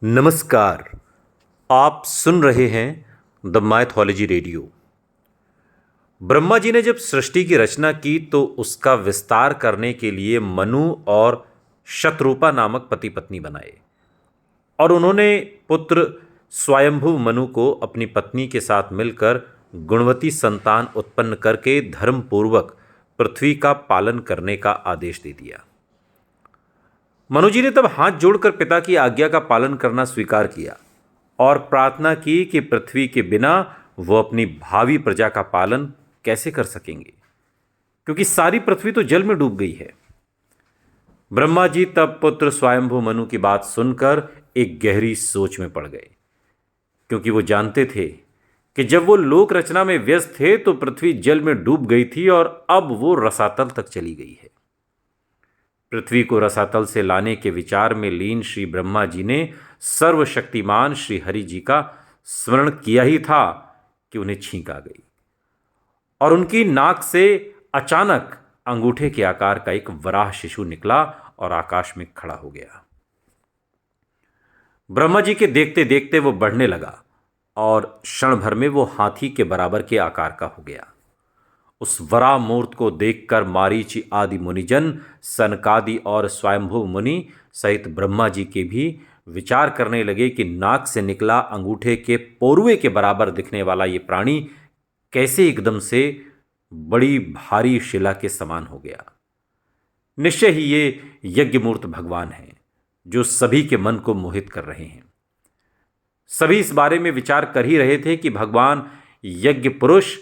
नमस्कार। आप सुन रहे हैं the mythology radio. Brahma ji ने जब सृष्टि की रचना की तो उसका विस्तार करने के लिए मनु और शतरूपा नामक पति पत्नी बनाए और उन्होंने पुत्र स्वयंभू मनु को अपनी पत्नी के साथ मिलकर गुणवती संतान उत्पन्न करके धर्मपूर्वक पृथ्वी का पालन करने का आदेश दे दिया। मनु जी ने तब हाथ जोड़कर पिता की आज्ञा का पालन करना स्वीकार किया और प्रार्थना की कि पृथ्वी के बिना वो अपनी भावी प्रजा का पालन कैसे कर सकेंगे, क्योंकि सारी पृथ्वी तो जल में डूब गई है। ब्रह्मा जी तब पुत्र स्वयंभू मनु की बात सुनकर एक गहरी सोच में पड़ गए, क्योंकि वो जानते थे कि जब वो लोक रचना में व्यस्त थे तो पृथ्वी जल में डूब गई थी और अब वो रसातल तक चली गई है। पृथ्वी को रसातल से लाने के विचार में लीन श्री ब्रह्मा जी ने सर्वशक्तिमान श्री हरि जी का स्मरण किया ही था कि उन्हें छींक आ गई और उनकी नाक से अचानक अंगूठे के आकार का एक वराह शिशु निकला और आकाश में खड़ा हो गया। ब्रह्मा जी के देखते देखते वो बढ़ने लगा और क्षण भर में वो हाथी के बराबर के आकार का हो गया। उस वराह मूर्त को देखकर मारीचि आदि मुनिजन, सनकादि और स्वयंभू मुनि सहित ब्रह्मा जी के भी विचार करने लगे कि नाक से निकला अंगूठे के पोरुए के बराबर दिखने वाला ये प्राणी कैसे एकदम से बड़ी भारी शिला के समान हो गया। निश्चय ही ये यज्ञमूर्त भगवान हैं जो सभी के मन को मोहित कर रहे हैं। सभी इस बारे में विचार कर ही रहे थे कि भगवान यज्ञ पुरुष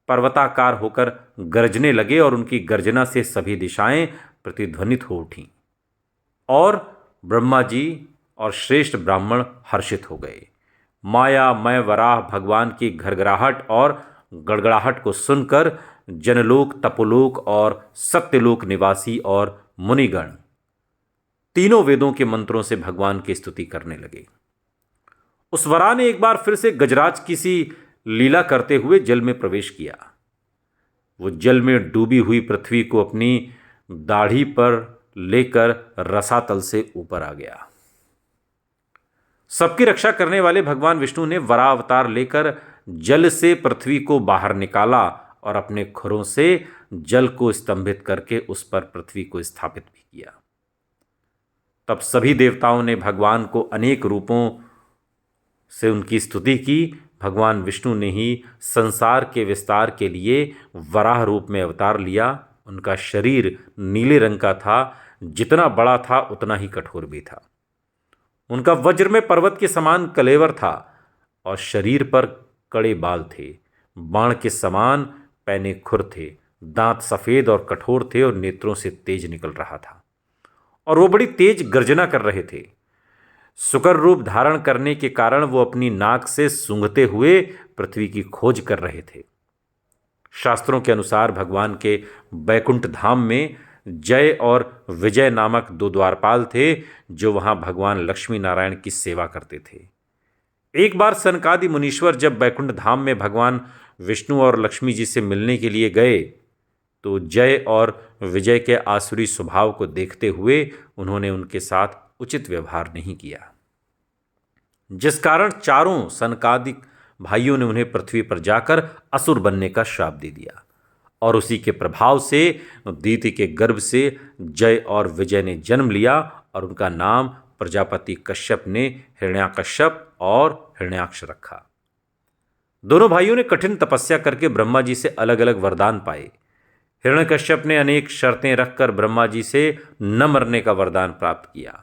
पर्वताकार होकर गरजने लगे और उनकी गर्जना से सभी दिशाएं प्रतिध्वनित हो उठीं और ब्रह्मा जी और श्रेष्ठ ब्राह्मण हर्षित हो गए। मायामय वराह भगवान की घरघराहट और गड़गड़ाहट को सुनकर जनलोक, तपोलोक और सत्यलोक निवासी और मुनिगण तीनों वेदों के मंत्रों से भगवान की स्तुति करने लगे। उस वराह ने एक बार फिर से गजराज की सी लीला करते हुए जल में प्रवेश किया। वो जल में डूबी हुई पृथ्वी को अपनी दाढ़ी पर लेकर रसातल से ऊपर आ गया। सबकी रक्षा करने वाले भगवान विष्णु ने वराह अवतार लेकर जल से पृथ्वी को बाहर निकाला और अपने खुरों से जल को स्तंभित करके उस पर पृथ्वी को स्थापित भी किया। तब सभी देवताओं ने भगवान को अनेक रूपों से उनकी स्तुति की। भगवान विष्णु ने ही संसार के विस्तार के लिए वराह रूप में अवतार लिया। उनका शरीर नीले रंग का था, जितना बड़ा था उतना ही कठोर भी था। उनका वज्र में पर्वत के समान कलेवर था और शरीर पर कड़े बाल थे। बाण के समान पैने खुर थे, दांत सफेद और कठोर थे और नेत्रों से तेज निकल रहा था और वो बड़ी तेज गर्जना कर रहे थे। सुकर रूप धारण करने के कारण वो अपनी नाक से सूंघते हुए पृथ्वी की खोज कर रहे थे। शास्त्रों के अनुसार भगवान के बैकुंठ धाम में जय और विजय नामक दो द्वारपाल थे जो वहां भगवान लक्ष्मी नारायण की सेवा करते थे। एक बार सनकादि मुनीश्वर जब बैकुंठ धाम में भगवान विष्णु और लक्ष्मी जी से मिलने के लिए गए तो जय और विजय के आसुरी स्वभाव को देखते हुए उन्होंने उनके साथ उचित व्यवहार नहीं किया, जिस कारण चारों सनकादिक भाइयों ने उन्हें पृथ्वी पर जाकर असुर बनने का श्राप दे दिया और उसी के प्रभाव से दीति के गर्भ से जय और विजय ने जन्म लिया और उनका नाम प्रजापति कश्यप ने हिरण्याकश्यप और हिरण्याक्ष रखा। दोनों भाइयों ने कठिन तपस्या करके ब्रह्मा जी से अलग अलग वरदान पाए। हिरण्यकश्यप ने अनेक शर्तें रखकर ब्रह्मा जी से न मरने का वरदान प्राप्त किया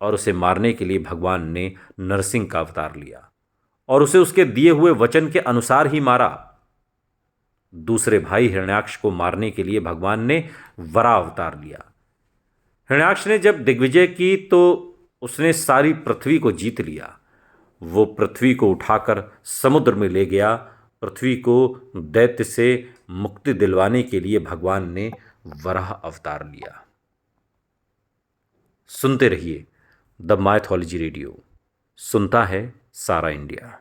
और उसे मारने के लिए भगवान ने नरसिंह का अवतार लिया और उसे उसके दिए हुए वचन के अनुसार ही मारा। दूसरे भाई हिरण्याक्ष को मारने के लिए भगवान ने वराह अवतार लिया। हिरण्याक्ष ने जब दिग्विजय की तो उसने सारी पृथ्वी को जीत लिया। वो पृथ्वी को उठाकर समुद्र में ले गया। पृथ्वी को दैत्य से मुक्ति दिलवाने के लिए भगवान ने वराह अवतार लिया। सुनते रहिए द माइथोलॉजी रेडियो। सुनता है सारा इंडिया।